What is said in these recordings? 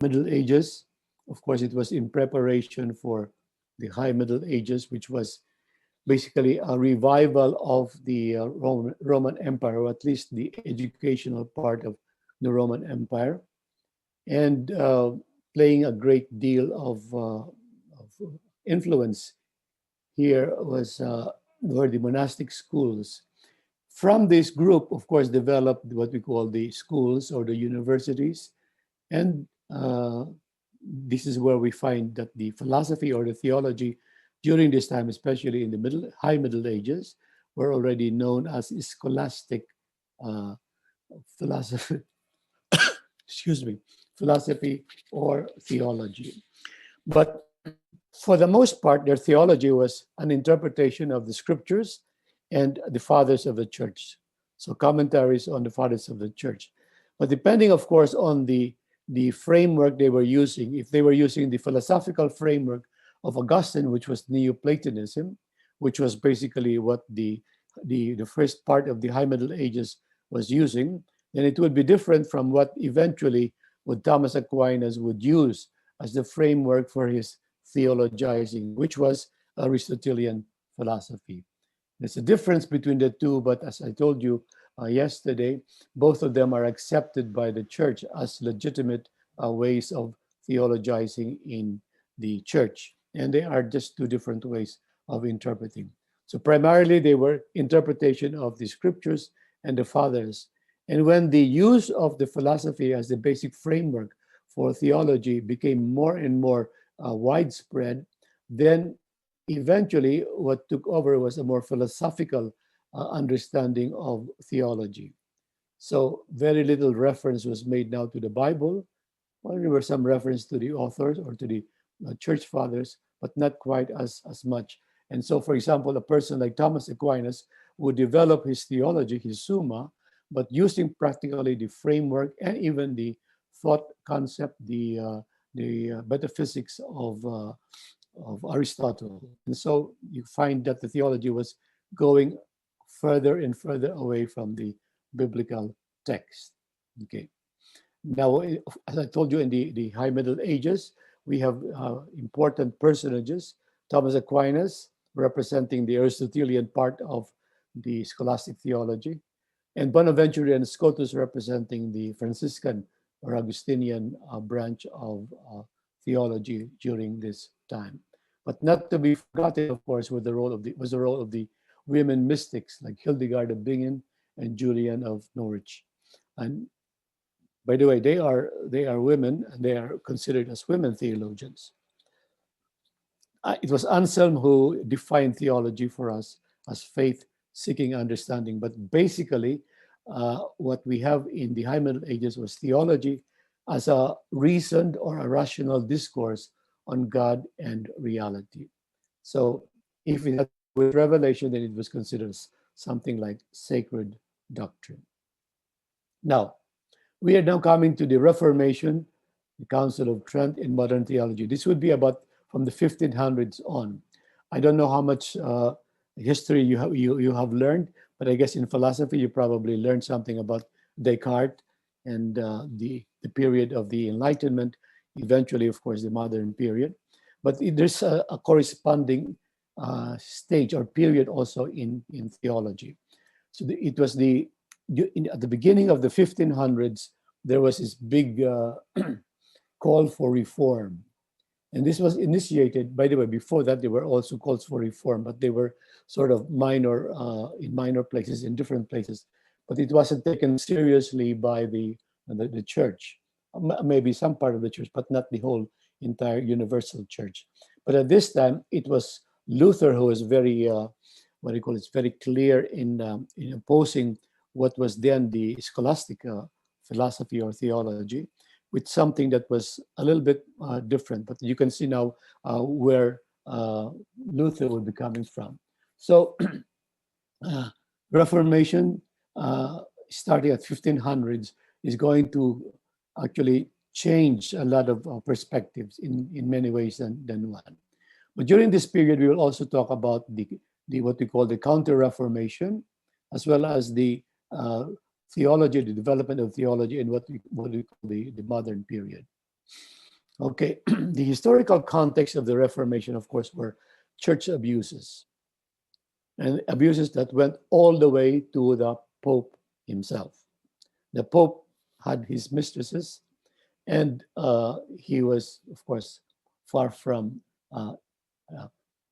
Middle Ages. Of course, it was in preparation for the High Middle Ages, which was basically a revival of the Roman Empire, or at least the educational part of the Roman Empire, and playing a great deal of influence here were the monastic schools. From this group, of course, developed what we call the schools or the universities, and this is where we find that the philosophy or the theology during this time, especially in the High Middle Ages, were already known as scholastic uh, philosophy. Excuse me, philosophy or theology. But for the most part, their theology was an interpretation of the scriptures and the fathers of the church. So commentaries on the fathers of the church. But depending, of course, on the framework they were using, if they were using the philosophical framework of Augustine, which was Neoplatonism, which was basically what the first part of the High Middle Ages was using, then it would be different from what Thomas Aquinas would use as the framework for his theologizing, which was Aristotelian philosophy. There's a difference between the two, but as I told you yesterday, both of them are accepted by the church as legitimate ways of theologizing in the church. And they are just two different ways of interpreting. So primarily they were interpretation of the scriptures and the fathers. And when the use of the philosophy as the basic framework for theology became more and more widespread, then eventually what took over was a more philosophical understanding of theology. So very little reference was made now to the Bible. Well, there were some reference to the authors or to the church fathers, but not quite as much. And so, for example, a person like Thomas Aquinas would develop his theology, his Summa, but using practically the framework and even the thought concept, the metaphysics of Aristotle. And so you find that the theology was going further and further away from the biblical text. Okay. Now, as I told you, in the High Middle Ages, we have important personages. Thomas Aquinas, representing the Aristotelian part of the scholastic theology, and Bonaventure and Scotus, representing the Franciscan or Augustinian branch of theology during this time. But not to be forgotten, of course, was the role of the women mystics like Hildegard of Bingen and Julian of Norwich. And by the way, they are women, and they are considered as women theologians. It was Anselm who defined theology for us as faith seeking understanding. But basically, what we have in the High Middle Ages was theology as a reasoned or a rational discourse on God and reality. So if it had with revelation, then it was considered something like sacred doctrine. Now, we are now coming to the Reformation, the Council of Trent in modern theology. This would be about from the 1500s on. I don't know how much history you have learned, but I guess in philosophy you probably learned something about Descartes and the period of the Enlightenment, eventually, of course, the modern period. But there's a corresponding stage or period also in theology. So it was at the beginning of the 1500s, there was this big call for reform. And this was initiated, by the way, before that, there were also calls for reform, but they were sort of minor, in minor places, in different places. But it wasn't taken seriously by the church, maybe some part of the church, but not the whole entire universal church. But at this time, it was Luther who was very, what do you call it, very clear in opposing what was then the scholastic philosophy or theology, with something that was a little bit different. But you can see now where Luther would be coming from. So Reformation, starting at 1500s, is going to actually change a lot of perspectives in many ways than one. But during this period, we will also talk about the what we call the Counter-Reformation, as well as the theology, the development of theology, and what we call the modern period. Okay, the historical context of the Reformation, of course, were church abuses, and abuses that went all the way to the Pope himself. The Pope had his mistresses, and he was, of course, far from uh,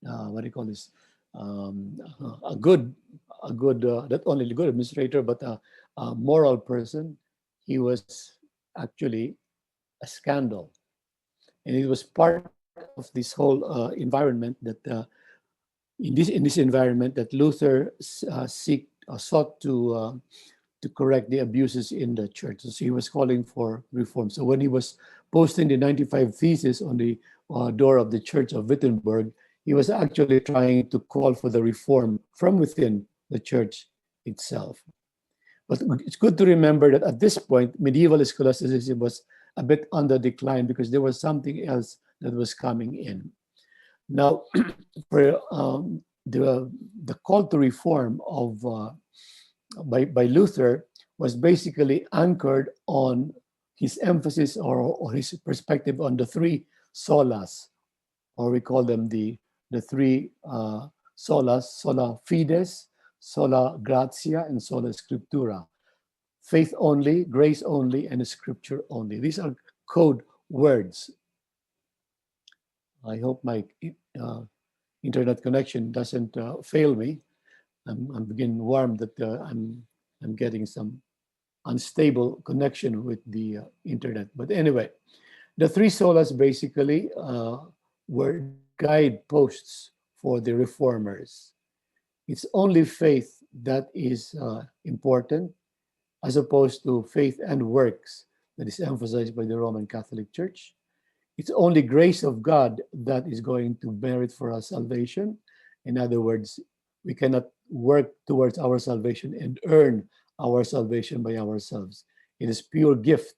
uh, what do you call this? A good, not only a good administrator, but a moral person. He was actually a scandal, and it was part of this whole environment that in this environment that Luther sought to correct the abuses in the church. So he was calling for reform. So when he was posting the 95 Theses on the door of the Church of Wittenberg, he was actually trying to call for the reform from within the church itself. But it's good to remember that at this point, medieval scholasticism was a bit on the decline because there was something else that was coming in. Now, for the call to reform of by Luther was basically anchored on his emphasis or his perspective on the three solas, or we call them the three solas: sola fides, sola gratia, and sola scriptura. Faith only, grace only, and scripture only. These are code words. I hope my uh, internet connection doesn't fail me. I'm beginning warm that I'm getting some unstable connection with the internet. But anyway, the three solas basically were the guideposts for the reformers. It's only faith that is important, as opposed to faith and works that is emphasized by the Roman Catholic Church. It's only grace of God that is going to merit for us salvation. In other words, we cannot work towards our salvation and earn our salvation by ourselves. It is pure gift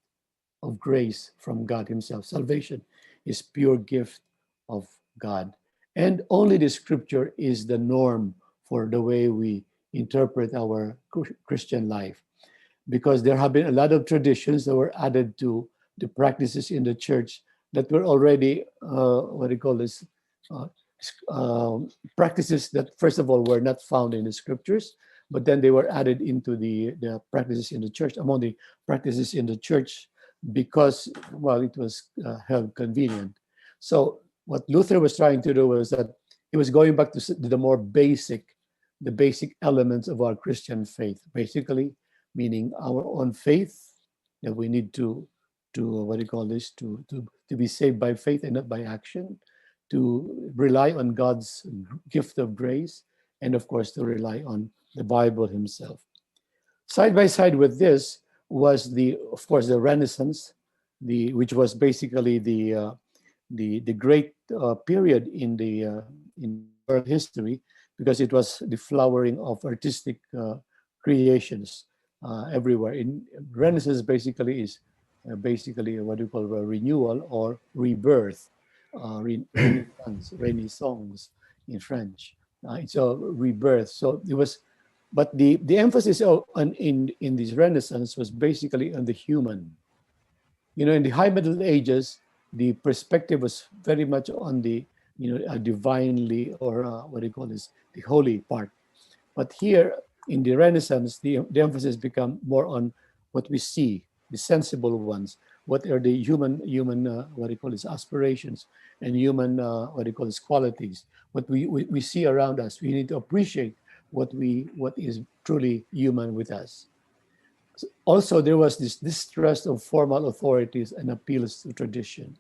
of grace from God Himself. Salvation is pure gift of God. And only the scripture is the norm for the way we interpret our Christian life, because there have been a lot of traditions that were added to the practices in the church that were already, what do you call this, uh, practices that, first of all, were not found in the scriptures, but then they were added into the practices in the church, among the practices in the church, because, well, it was held convenient. So what Luther was trying to do was that he was going back to the more basic, the basic elements of our Christian faith, basically meaning our own faith, that we need to what do you call this, to be saved by faith and not by action, to rely on God's gift of grace, and of course to rely on the Bible himself. Side by side with this was of course, the Renaissance, which was basically the great period in world history, because it was the flowering of artistic creations everywhere. In Renaissance, basically is basically what we call a renewal or rebirth, renaissance in French. It's a rebirth. So it was, but the emphasis in this Renaissance was basically on the human. In the High Middle Ages, the perspective was very much on the divinely, or what do you call this, the holy part. But here in the Renaissance, the emphasis become more on what we see, the sensible ones. What are the human what do you call this, aspirations, and human what do you call this, qualities? What we see around us. We need to appreciate what is truly human with us. Also, there was this distrust of formal authorities and appeals to tradition.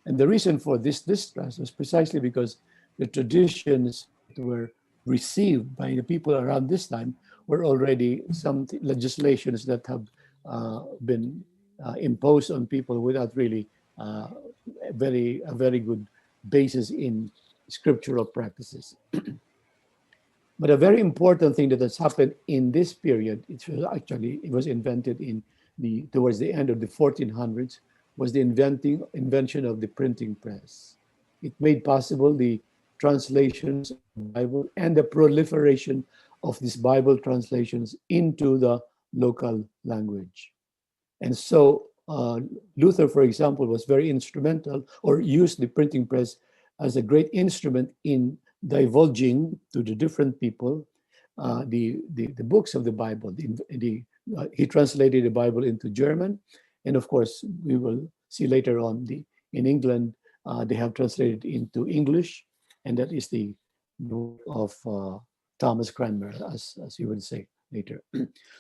And the reason for this distrust was precisely because the traditions that were received by the people around this time were already some legislations that have been imposed on people without really a very good basis in scriptural practices. But a very important thing that has happened in this period, it was invented towards the end of the 1400s, was the invention of the printing press. It made possible the translations of the Bible and the proliferation of these Bible translations into the local language. And so uh, Luther, for example, was very instrumental or used the printing press as a great instrument in divulging to the different people the books of the Bible. He translated the Bible into German, and of course, we will see later on in England they have translated into English, and that is the work of Thomas Cranmer, as you would say later.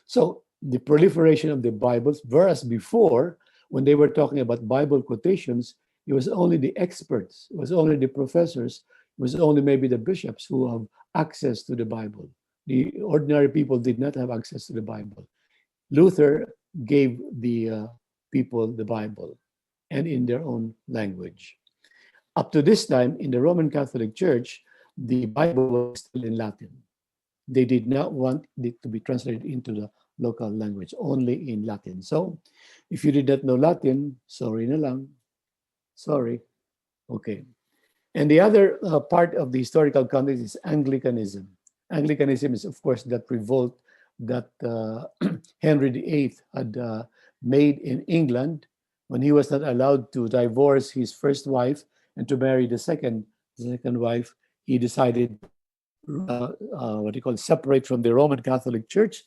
So the proliferation of the Bibles, whereas before, when they were talking about Bible quotations, it was only the experts, it was only the professors, it was only maybe the bishops who have access to the Bible. The ordinary people did not have access to the Bible. Luther gave the people the Bible and in their own language. Up to this time, in the Roman Catholic Church, the Bible was still in Latin. They did not want it to be translated into the local language, only in Latin. So, if you did not know Latin, sorry na lang, sorry, okay. And the other part of the historical context is Anglicanism. Anglicanism is, of course, that revolt that Henry VIII had made in England when he was not allowed to divorce his first wife and to marry the second wife. He decided what he called separate from the Roman Catholic Church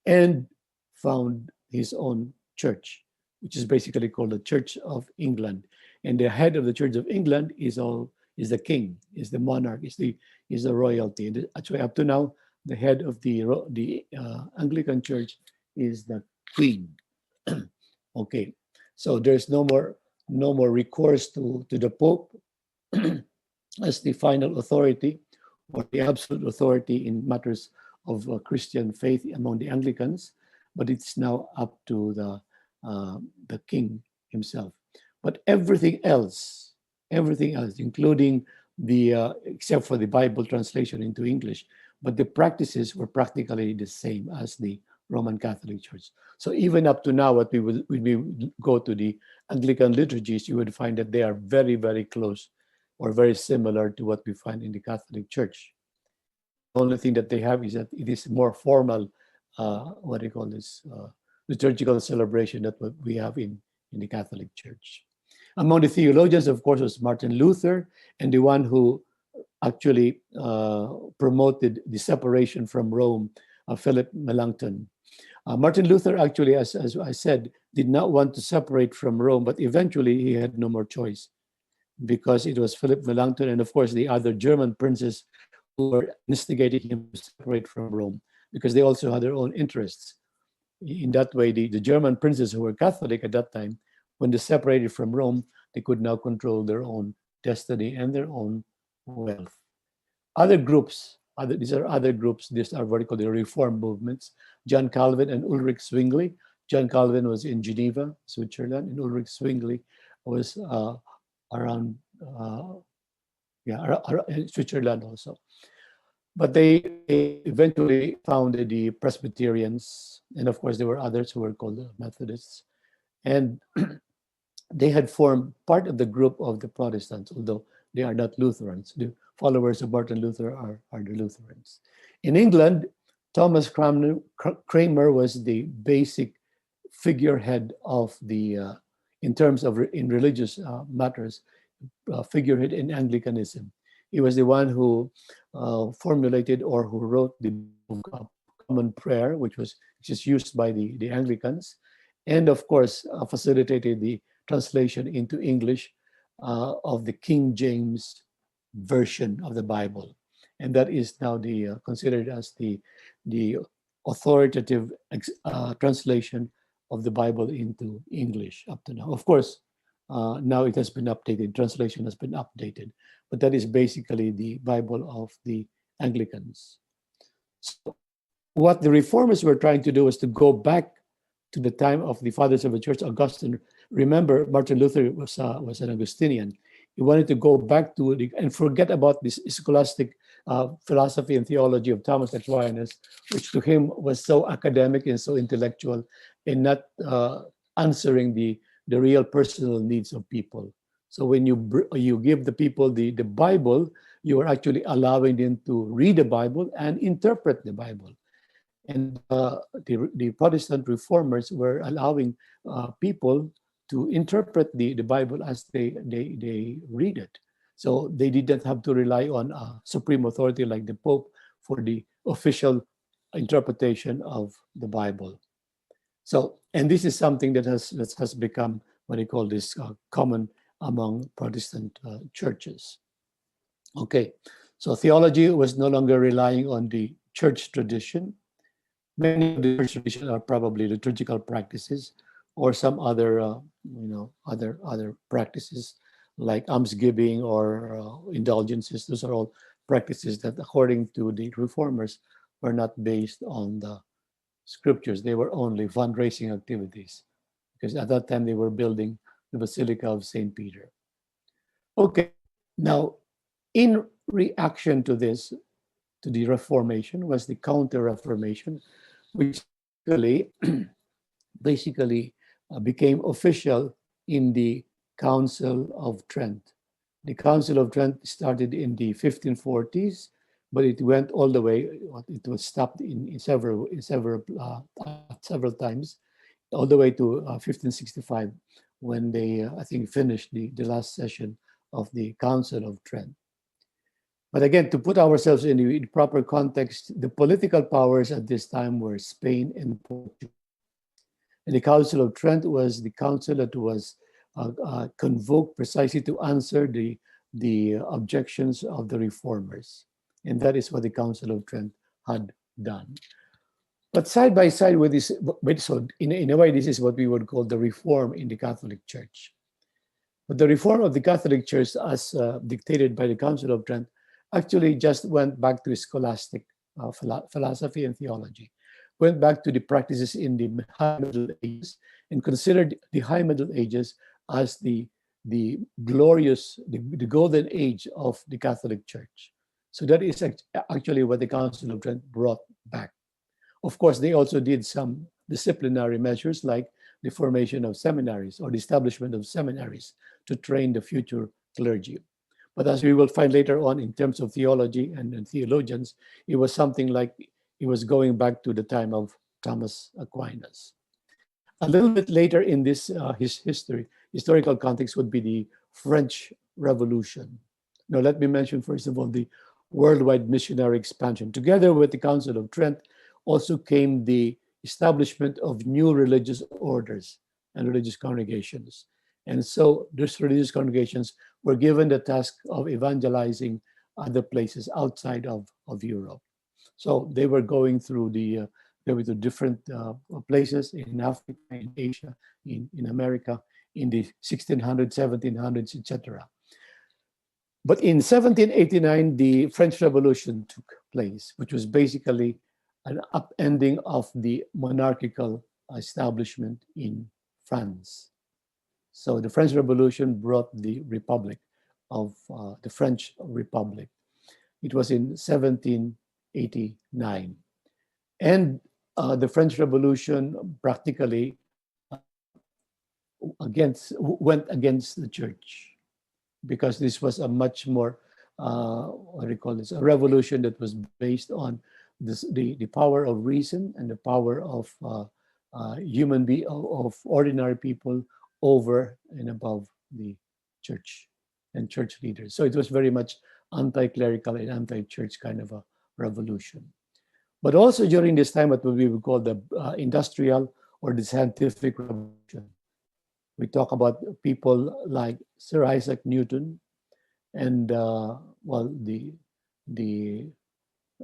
and found his own church, which is basically called the Church of England. And the head of the Church of England is the king, is the monarch, is the royalty. And actually, up to now, the head of the Anglican Church is the Queen. Okay, so there's no more recourse to the Pope as the final authority or the absolute authority in matters of Christian faith among the Anglicans, but it's now up to the king himself. But everything else, including except for the Bible translation into English, but the practices were practically the same as the Roman Catholic Church. So even up to now, when we go to the Anglican liturgies, you would find that they are very, very close or very similar to what we find in the Catholic Church. The only thing that they have is that it is more formal, what do you call this, liturgical celebration that what we have in the Catholic Church. Among the theologians, of course, was Martin Luther, and the one who actually promoted the separation from Rome, Philip Melanchthon. Martin Luther actually, as I said, did not want to separate from Rome, but eventually he had no more choice because it was Philip Melanchthon and, of course, the other German princes who were instigating him to separate from Rome because they also had their own interests. In that way, the German princes who were Catholic at that time, when they separated from Rome, they could now control their own destiny and their own wealth. Other groups, these are what we call the Reform movements. John Calvin and Ulrich Zwingli. John Calvin was in Geneva, Switzerland, and Ulrich Zwingli was around Switzerland also. But they eventually founded the Presbyterians, and of course there were others who were called the Methodists. And they had formed part of the group of the Protestants, although they are not Lutherans. The followers of Martin Luther are the Lutherans. In England, Thomas Cranmer was the basic figurehead of in terms of in religious matters, figurehead in Anglicanism. He was the one who formulated or who wrote the Book of Common Prayer, which is used by the Anglicans, and of course facilitated the translation into English of the King James version of the Bible, and that is now considered as the authoritative translation of the Bible into English up to now. Of course, now it has been updated. Translation has been updated, but that is basically the Bible of the Anglicans. So what the Reformers were trying to do was to go back to the time of the fathers of the church, Augustine. Remember, Martin Luther was an Augustinian. He wanted to go back to and forget about this scholastic philosophy and theology of Thomas Aquinas, which to him was so academic and so intellectual and not answering the real personal needs of people. So when you give the people the Bible, you are actually allowing them to read the Bible and interpret the Bible. And the Protestant reformers were allowing people to interpret the Bible as they read it. So they didn't have to rely on a supreme authority like the Pope for the official interpretation of the Bible. So, and this is something that has become what they call this common among Protestant churches. Okay, so theology was no longer relying on the church tradition. Many of the church traditions are probably liturgical practices or some other, other practices like almsgiving or indulgences. Those are all practices that, according to the reformers, were not based on the scriptures. They were only fundraising activities because at that time they were building the Basilica of St. Peter. Okay, now in reaction to this, to the Reformation, was the Counter-Reformation, which basically, became official in the Council of Trent. The Council of Trent started in the 1540s, but it went all the way. It was stopped in several times, all the way to 1565, when they, I think, finished the last session of the Council of Trent. But again, to put ourselves in the proper context, the political powers at this time were Spain and Portugal. And the Council of Trent was the council that was convoked precisely to answer the objections of the reformers. And that is what the Council of Trent had done. But side by side with this, so in a way, this is what we would call the reform in the Catholic Church. But the reform of the Catholic Church, as dictated by the Council of Trent, actually just went back to scholastic philosophy and theology, went back to the practices in the High Middle Ages, and considered the High Middle Ages as the glorious, the golden age of the Catholic Church. So that is actually what the Council of Trent brought back. Of course, they also did some disciplinary measures like the formation of seminaries or the establishment of seminaries to train the future clergy. But as we will find later on in terms of theology and theologians, it was something like it was going back to the time of Thomas Aquinas. A little bit later in this historical context would be the French Revolution. Now, let me mention, first of all, the worldwide missionary expansion. Together with the Council of Trent also came the establishment of new religious orders and religious congregations. And so these religious congregations were given the task of evangelizing other places outside of Europe. So they were going through to different places in Africa, in Asia, in America, in the 1600s, 1700s, etc. But in 1789, the French Revolution took place, which was basically an upending of the monarchical establishment in France. So the French Revolution brought the Republic of the French Republic. It was in 1789. And the French Revolution practically went against the church, because this was a much more, what do you call this, a revolution that was based on the power of reason and the power of of ordinary people over and above the church and church leaders. So it was very much anti-clerical and anti-church kind of a revolution. But also during this time, what we would call the industrial or the scientific revolution. We talk about people like Sir Isaac Newton and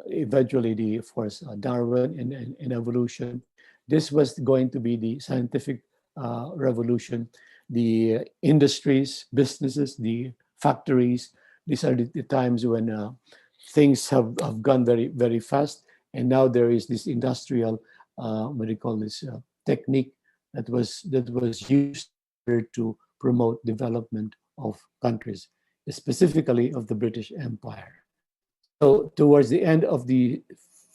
eventually of course, Darwin and evolution. This was going to be the scientific revolution. The industries, businesses, the factories, these are the times when things have gone very, very fast. And now there is this industrial, what do you call this, technique that was used to promote development of countries, specifically of the British Empire. So towards the end of the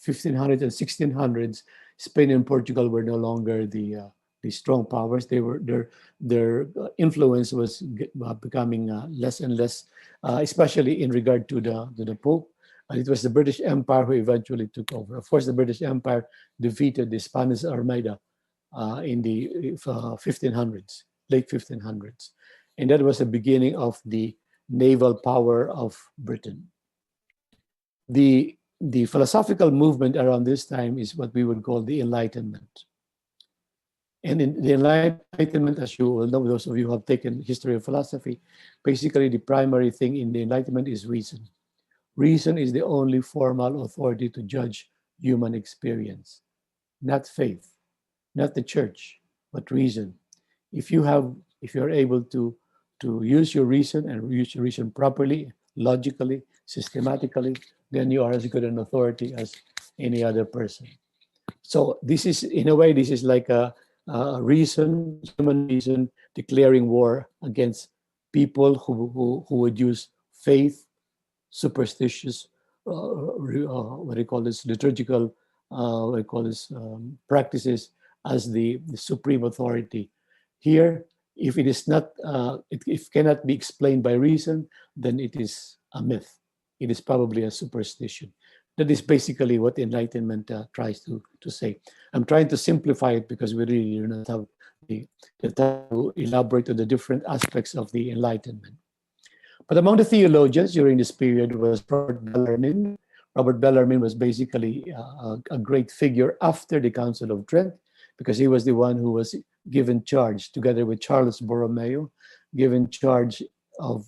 1500s and 1600s, Spain and Portugal were no longer the strong powers. Their influence was becoming less and less, especially in regard to the Pope. And it was the British Empire who eventually took over. Of course, the British Empire defeated the Spanish Armada in the 1500s. late 1500s. And that was the beginning of the naval power of Britain. The philosophical movement around this time is what we would call the Enlightenment. And in the Enlightenment, as you will know, those of you who have taken history of philosophy, basically the primary thing in the Enlightenment is reason. Reason is the only formal authority to judge human experience, not faith, not the church, but reason. If you're able to use your reason and use your reason properly, logically, systematically, then you are as good an authority as any other person. So this is, in a way, this is like a reason, human reason, declaring war against people who would use faith, superstitious, what do you call this, liturgical, what do you call this, practices as the supreme authority. Here, if it is not, it cannot be explained by reason, then it is a myth. It is probably a superstition. That is basically what Enlightenment tries to say. I'm trying to simplify it because we really do not have the time to elaborate on the different aspects of the Enlightenment. But among the theologians during this period was Robert Bellarmine. Robert Bellarmine was basically a great figure after the Council of Trent because he was the one who was given charge, together with Charles Borromeo, given charge of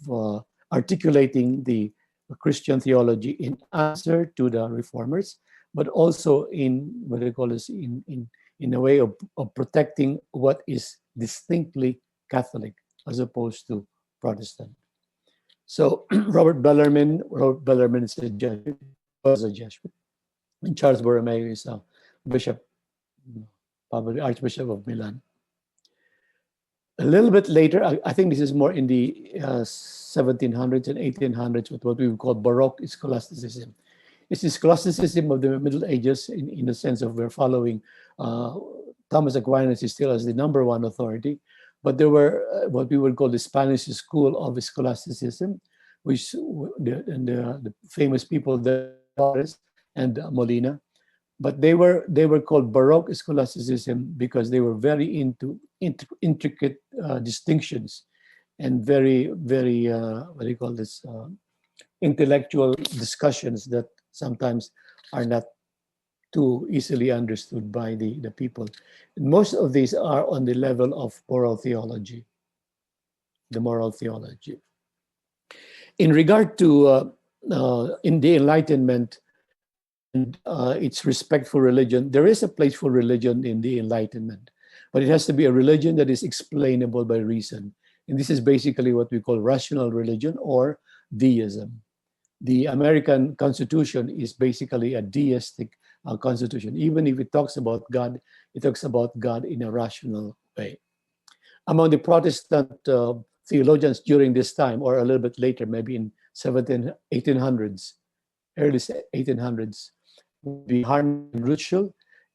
articulating the Christian theology in answer to the reformers, but also in what they call this in a way of protecting what is distinctly Catholic as opposed to Protestant. So Robert Bellarmine is a Jesuit, was a Jesuit, and Charles Borromeo is a bishop, probably Archbishop of Milan. A little bit later, I think this is more in the 1700s and 1800s, with what we would call Baroque scholasticism. It's the scholasticism of the Middle Ages in the sense of we're following Thomas Aquinas is still as the number one authority, but there were what we would call the Spanish school of scholasticism, which the famous people there, Torres and Molina. But they were called Baroque scholasticism because they were very into intricate distinctions and very what do you call this, intellectual discussions that sometimes are not too easily understood by the people. And most of these are on the level of moral theology, the moral theology. In regard to in the Enlightenment, and its respect for religion, there is a place for religion in the Enlightenment, but it has to be a religion that is explainable by reason. And this is basically what we call rational religion or deism. The American Constitution is basically a deistic constitution. Even if it talks about God, it talks about God in a rational way. Among the Protestant theologians during this time, or a little bit later, maybe in 1800s, early 1800s, would be Harnack and Rutschel,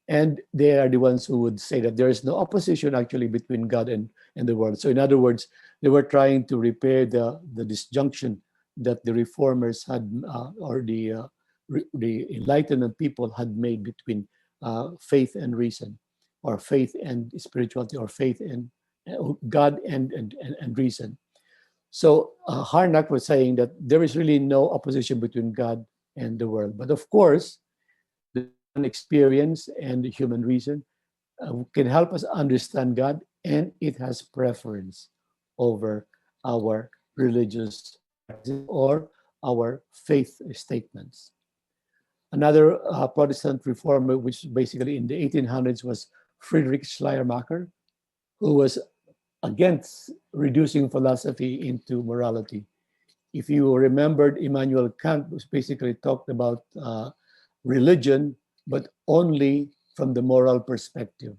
and they are the ones who would say that there is no opposition actually between God and the world. So in other words, they were trying to repair the disjunction that the reformers had, or the Enlightenment people had made between faith and reason, or faith and spirituality, or faith and God and reason. So Harnack was saying that there is really no opposition between God and the world. But of course, the human experience and the human reason can help us understand God, and it has preference over our religious practices or our faith statements. Another Protestant reformer, which basically in the 1800s, was Friedrich Schleiermacher, who was against reducing philosophy into morality. If you remembered, Immanuel Kant was basically talked about religion, but only from the moral perspective,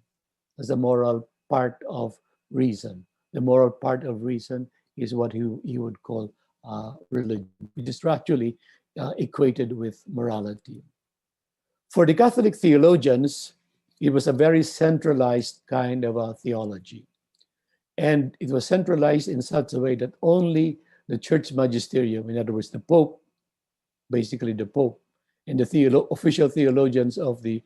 as a moral part of reason. The moral part of reason is what he would call religion, which is actually equated with morality. For the Catholic theologians, it was a very centralized kind of a theology. And it was centralized in such a way that only the church magisterium, in other words, the Pope, basically the Pope, and the official theologians of the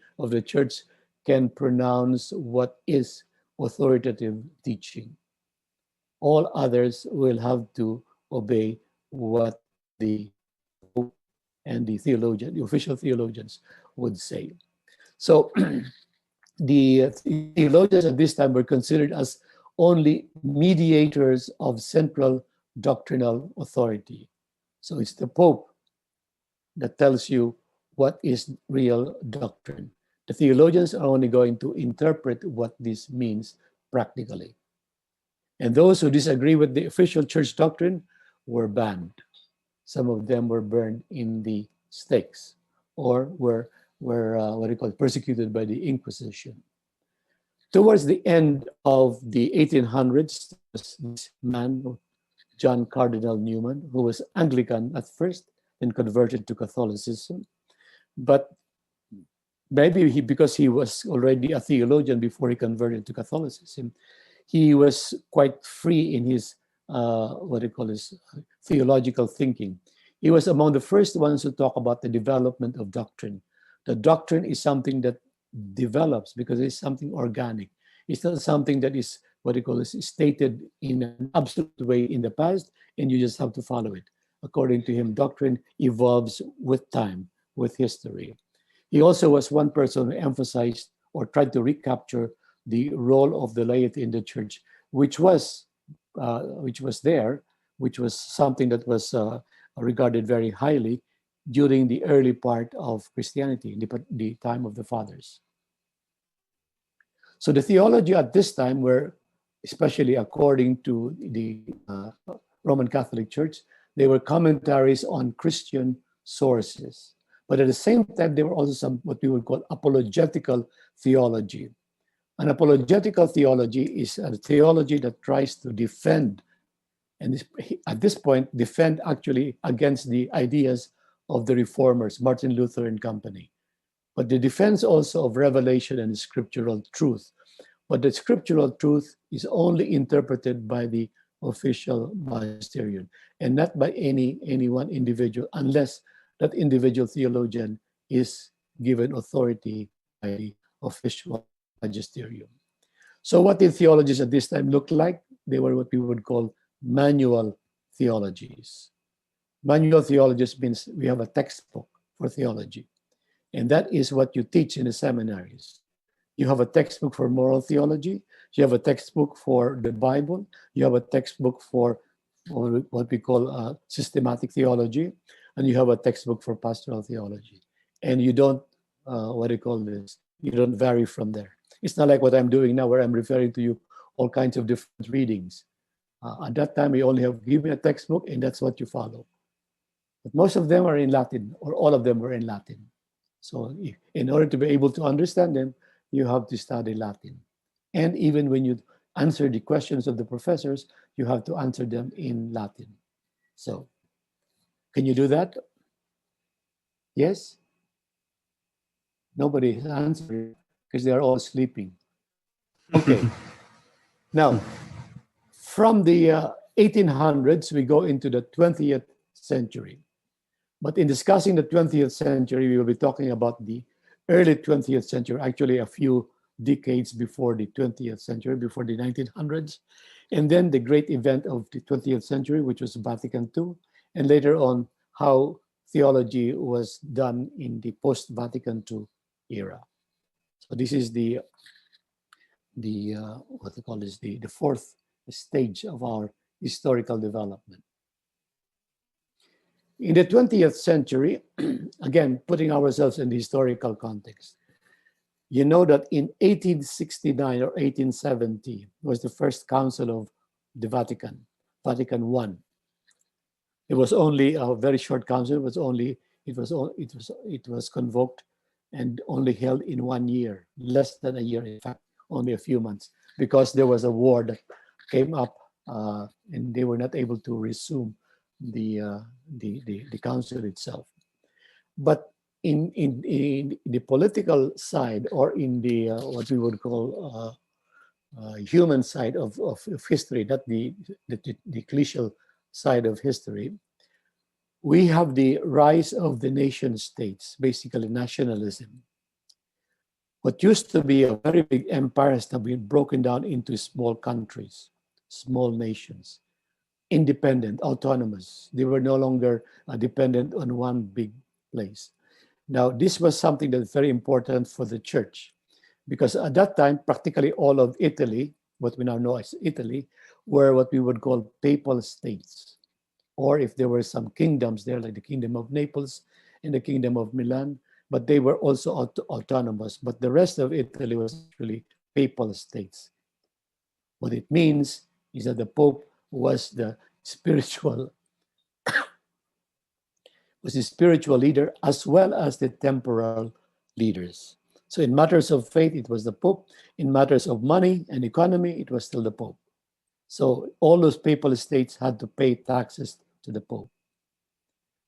church can pronounce what is authoritative teaching. all others will have to obey what the Pope and the official theologians would say. So the theologians at this time were considered as only mediators of central doctrinal authority. So it's the Pope that tells you what is real doctrine. The theologians are only going to interpret what this means practically. And those who disagree with the official church doctrine were banned. Some of them were burned in the stakes or were what do you call it, persecuted by the Inquisition. Towards the end of the 1800s, this man, John Cardinal Newman, who was Anglican at first and converted to Catholicism, but maybe because he was already a theologian before he converted to Catholicism, he was quite free in his theological thinking. He was among the first ones to talk about the development of doctrine. The doctrine is something that develops because it's something organic. It's not something that is stated in an absolute way in the past, and you just have to follow it. According to him, doctrine evolves with time, with history. He also was one person who emphasized or tried to recapture the role of the laity in the church, which was there, which was something that was regarded very highly during the early part of Christianity, the time of the fathers. So the theology at this time were, especially according to the Roman Catholic Church, they were commentaries on Christian sources. But at the same time, there were also some what we would call apologetical theology. An apologetical theology is a theology that tries to defend, and at this point, defend actually against the ideas of the reformers, Martin Luther and company. But the defense also of revelation and scriptural truth. But the scriptural truth is only interpreted by the official magisterium and not by any one individual, unless that individual theologian is given authority by the official magisterium. So what did theologies at this time look like? They were what we would call manual theologies. Manual theologies means we have a textbook for theology. And that is what you teach in the seminaries. You have a textbook for moral theology. You have a textbook for the Bible. You have a textbook for what we call systematic theology. And you have a textbook for pastoral theology. And you don't, you don't vary from there. It's not like what I'm doing now where I'm referring to you all kinds of different readings. At that time, we only have given a textbook and that's what you follow. But most of them are in Latin, or all of them were in Latin. So in order to be able to understand them, you have to study Latin. And even when you answer the questions of the professors, you have to answer them in Latin. So, can you do that? Yes? Nobody is answering because they are all sleeping. Okay. Now, from the 1800s, we go into the 20th century. But in discussing the 20th century, we will be talking about the early 20th century, actually a few decades before the 20th century, before the 1900s, and then the great event of the 20th century, which was Vatican II, and later on how theology was done in the post-Vatican II era. So this is the fourth stage of our historical development. In the 20th century, again, putting ourselves in the historical context, you know that in 1869 or 1870 was the first council of the Vatican, Vatican I. It was only a very short council. It was convoked and only held in 1 year, less than a year, in fact, only a few months, because there was a war that came up and they were not able to resume the council itself. But in the political side, or in the what we would call human side of history, not the ecclesial side of history, we have the rise of the nation states, basically nationalism. What used to be a very big empire has now been broken down into small countries, small nations, independent, autonomous. They were no longer dependent on one big place. Now, this was something that's very important for the church because at that time, practically all of Italy, what we now know as Italy, were what we would call papal states. Or if there were some kingdoms there, like the Kingdom of Naples and the Kingdom of Milan, but they were also autonomous. But the rest of Italy was actually papal states. What it means is that the Pope was the spiritual leader as well as the temporal leaders. So in matters of faith, it was the Pope. In matters of money and economy, it was still the Pope. So all those papal states had to pay taxes to the Pope.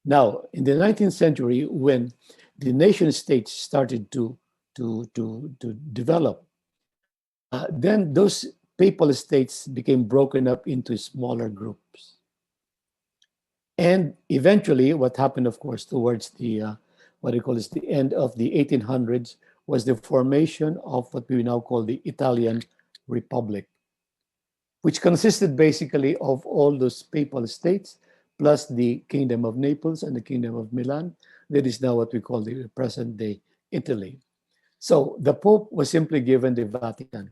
Now, in the 19th century, when the nation states started to develop, then those papal states became broken up into smaller groups. And eventually, what happened, of course, towards the what they call is the end of the 1800s, was the formation of what we now call the Italian Republic, which consisted basically of all those papal states plus the Kingdom of Naples and the Kingdom of Milan. That is now what we call the present-day Italy. So the Pope was simply given the Vatican.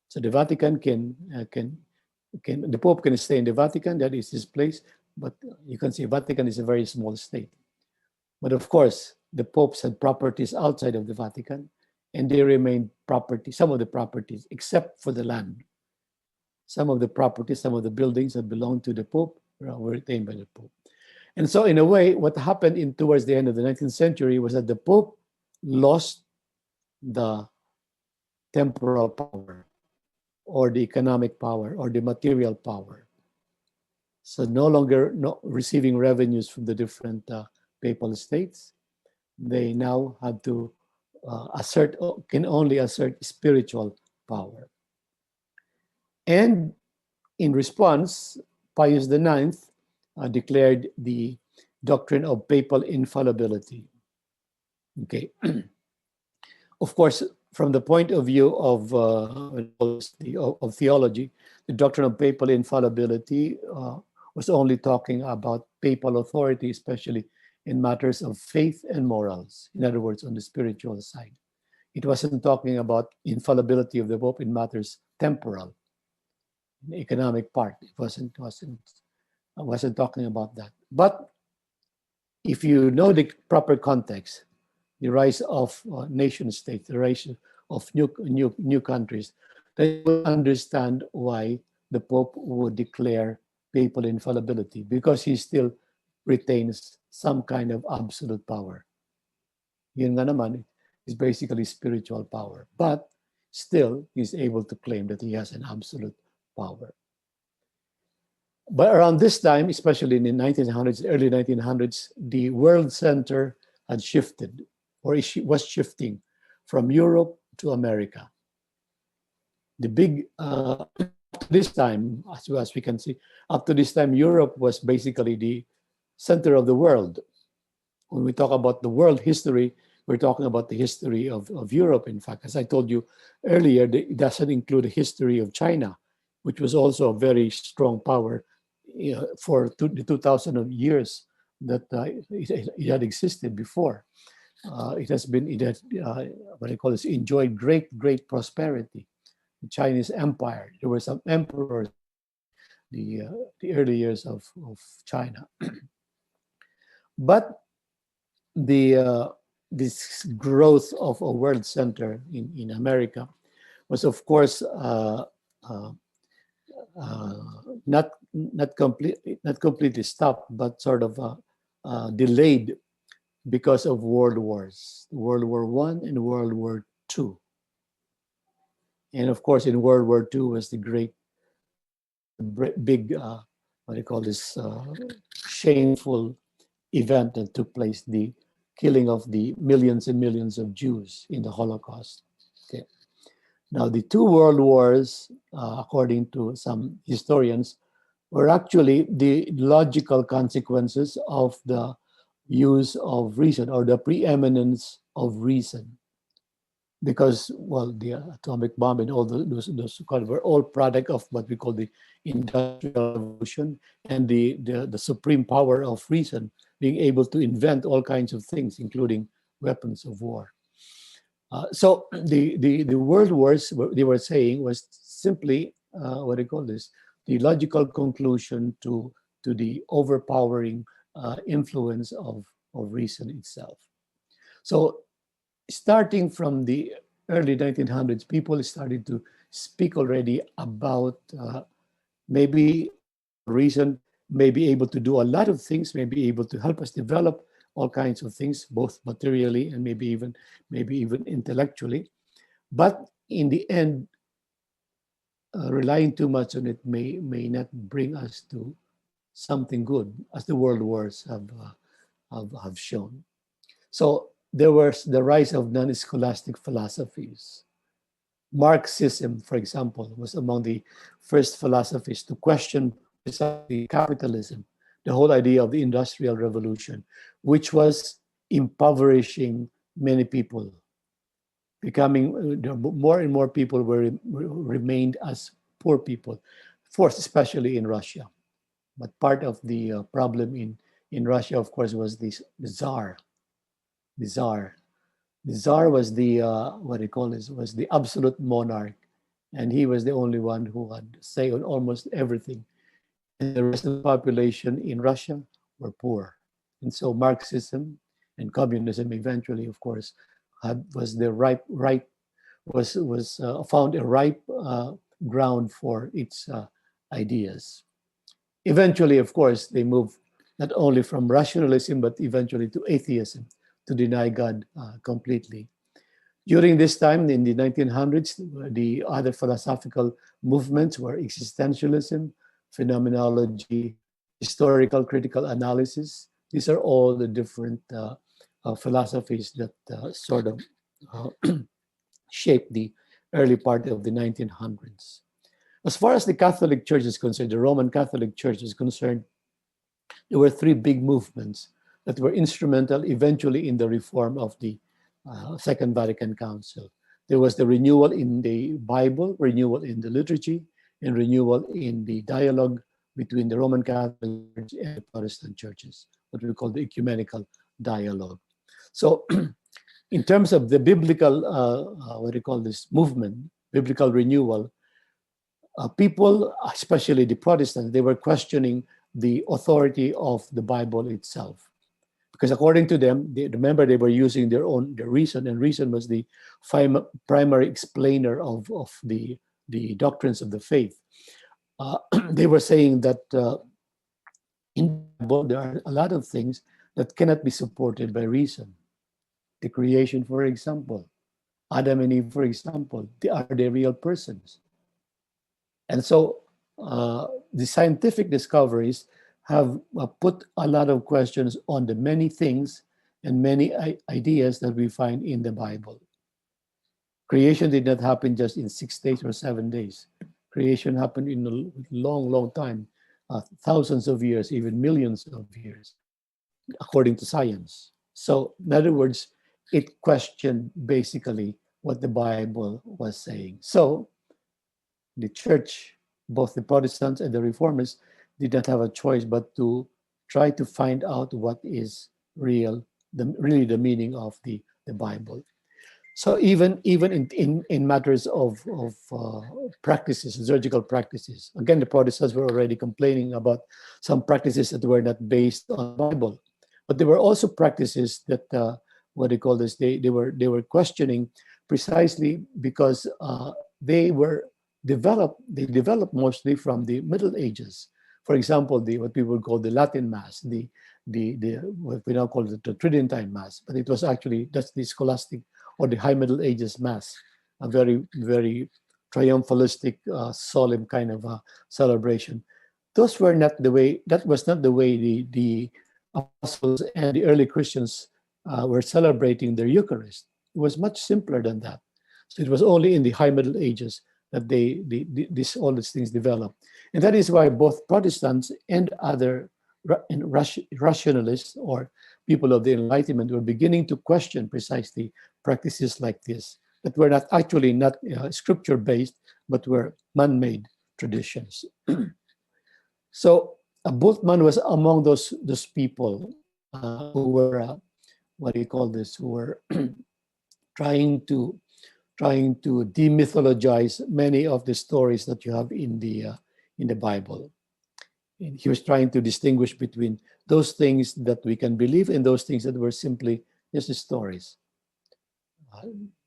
So the Vatican the Pope can stay in the Vatican. That is his place. But you can see Vatican is a very small state. But of course, the popes had properties outside of the Vatican, and they remained property, some of the properties, except for the land. Some of the properties, some of the buildings that belonged to the Pope were retained by the Pope. And so in a way, what happened towards the end of the 19th century was that the Pope lost the temporal power or the economic power or the material power. So no longer receiving revenues from the different papal states, they now have to can only assert spiritual power. And in response, Pius IX declared the doctrine of papal infallibility. Okay. Of course, from the point of view of theology, the doctrine of papal infallibility was only talking about papal authority, especially in matters of faith and morals. In other words, on the spiritual side. It wasn't talking about infallibility of the Pope in matters temporal, the economic part. It wasn't talking about that. But if you know the proper context, the rise of nation states, the rise of new countries, then you will understand why the Pope would declare papal infallibility, because he still retains some kind of absolute power. Yun nga naman is basically spiritual power, but still he's able to claim that he has an absolute power. But around this time, especially in the 1900s, early 1900s, the world center had shifted, or was shifting from Europe to America. The big, up to this time, as we can see, up to this time, Europe was basically the center of the world. When we talk about the world history, we're talking about the history of Europe. In fact, as I told you earlier, it doesn't include the history of China, which was also a very strong power for the 2,000 years that it had existed before. It has what I call this, enjoyed great prosperity. The Chinese Empire. There were some emperors the early years of China, but this growth of a world center in America was, of course, not completely stopped, but sort of delayed because of world wars, World War I and World War II. And of course, in World War II was the great, big, what do you call this, shameful event that took place, the killing of the millions and millions of Jews in the Holocaust. Okay. Now, the two world wars, according to some historians, were actually the logical consequences of the use of reason, or the preeminence of reason. because, well, the atomic bomb and all those kind of were all product of what we call the industrial revolution, and the supreme power of reason being able to invent all kinds of things, including weapons of war. So the world wars, what they were saying, was simply what do you call this? The logical conclusion to the overpowering influence of reason itself. So starting from the early 1900s, people started to speak already about maybe reason may be able to do a lot of things, may be able to help us develop all kinds of things, both materially and maybe even intellectually. But in the end, relying too much on it may not bring us to something good, as the world wars have shown. So there was the rise of non-scholastic philosophies. Marxism, for example, was among the first philosophies to question precisely capitalism, the whole idea of the Industrial Revolution, which was impoverishing many people, becoming more and more people remained as poor people, forced especially in Russia. But part of the problem in Russia, of course, was the Tsar. The Tsar. The Tsar was the what do you call this? Was the absolute monarch, and he was the only one who had say on almost everything. And the rest of the population in Russia were poor, and so Marxism and communism eventually, of course, was the ripe was found a ripe ground for its ideas. Eventually, of course, they moved not only from rationalism but eventually to atheism, to deny God completely. During this time, in the 1900s, the other philosophical movements were existentialism, phenomenology, historical critical analysis. These are all the different philosophies that sort of uh, shaped the early part of the 1900s. As far as the Catholic Church is concerned, the Roman Catholic Church is concerned, there were three big movements that were instrumental eventually in the reform of the Second Vatican Council. There was the renewal in the Bible, renewal in the liturgy, and renewal in the dialogue between the Roman Catholic Church and the Protestant churches, what we call the ecumenical dialogue. So, in terms of the biblical, what do you call this movement, biblical renewal, people, especially the Protestants, they were questioning the authority of the Bible itself. Because according to them, remember they were using their reason, and reason was the primary explainer of the doctrines of the faith. They were saying that in the Bible there are a lot of things that cannot be supported by reason. The creation, for example, Adam and Eve, for example, are they real persons? And so the scientific discoveries have put a lot of questions on the many things and many ideas that we find in the Bible. Creation did not happen just in 6 days or 7 days. Creation happened in a long, long time, thousands of years, even millions of years, according to science. So, in other words, it questioned basically what the Bible was saying. So, the church, both the Protestants and the Reformers, did not have a choice but to try to find out what is really the meaning of the Bible. So even in matters of practices, surgical practices, again, the Protestants were already complaining about some practices that were not based on the Bible, but there were also practices that what they call this, they were questioning precisely because they developed mostly from the Middle Ages. For example, what people call the Latin Mass, the what we now call the Tridentine Mass, but it was actually that's the Scholastic or the High Middle Ages Mass, a very very triumphalistic, solemn kind of celebration. Those were not the way. That was not the way the apostles and the early Christians were celebrating their Eucharist. It was much simpler than that. So it was only in the High Middle Ages that all these things developed. And that is why both Protestants and other rationalists or people of the Enlightenment were beginning to question precisely practices like this. that were not actually not scripture based, but were man-made traditions. So Bultmann was among those people who were what do you call this? Who were trying to demythologize many of the stories that you have in the Bible. And he was trying to distinguish between those things that we can believe and those things that were simply just stories.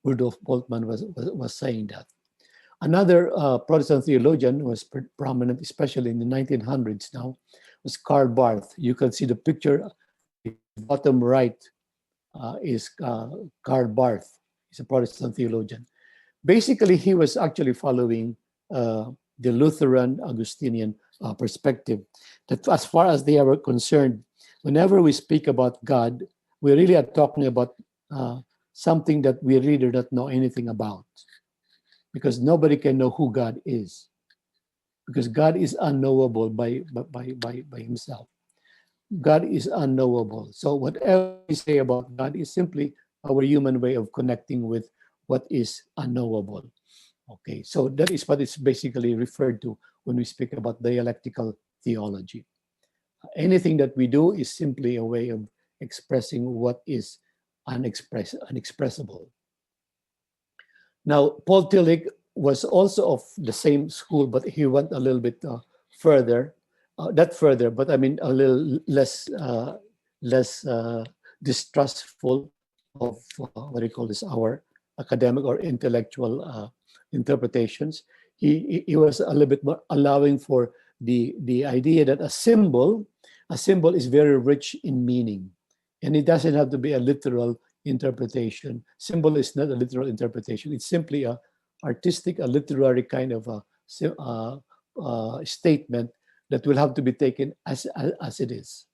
Rudolf Bultmann was saying that. Another Protestant theologian who was prominent, especially in the 1900s now, was Karl Barth. You can see the picture, the bottom right is Karl Barth. He's a Protestant theologian. Basically, he was actually following the Lutheran Augustinian perspective, that as far as they are concerned, whenever we speak about God, we really are talking about something that we really do not know anything about, because nobody can know who God is, because God is unknowable by himself. God is unknowable. So whatever we say about God is simply our human way of connecting with what is unknowable. Okay, so that is what is basically referred to when we speak about dialectical theology. Anything that we do is simply a way of expressing what is unexpressible. Now, Paul Tillich was also of the same school, but he went a little bit further. Not further, but I mean a little less distrustful of what do you call this, our academic or intellectual interpretations. He was a little bit more allowing for the idea that a symbol is very rich in meaning, and it doesn't have to be a literal interpretation. Symbol is not a literal interpretation. It's simply a artistic, a literary kind of a statement that will have to be taken as it is.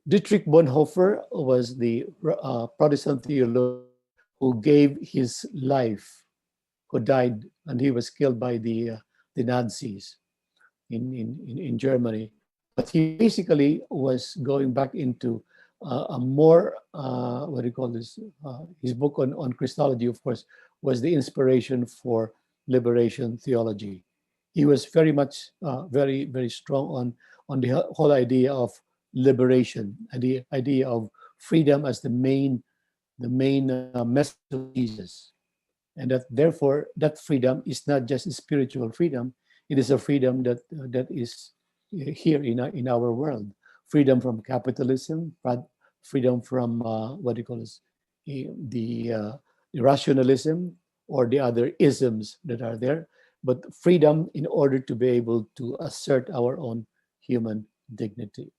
Dietrich Bonhoeffer was the Protestant theologian who gave his life, who died, and he was killed by the Nazis in Germany. But he basically was going back into a more, what do you call this? His book on Christology, of course, was the inspiration for liberation theology. He was very much, very, very strong on the whole idea of liberation and the idea of freedom as the main message of Jesus. And that therefore, that freedom is not just a spiritual freedom, it is a freedom that is here in our world. Freedom from capitalism, freedom from what do you call this, the rationalism or the other isms that are there, but freedom in order to be able to assert our own human dignity.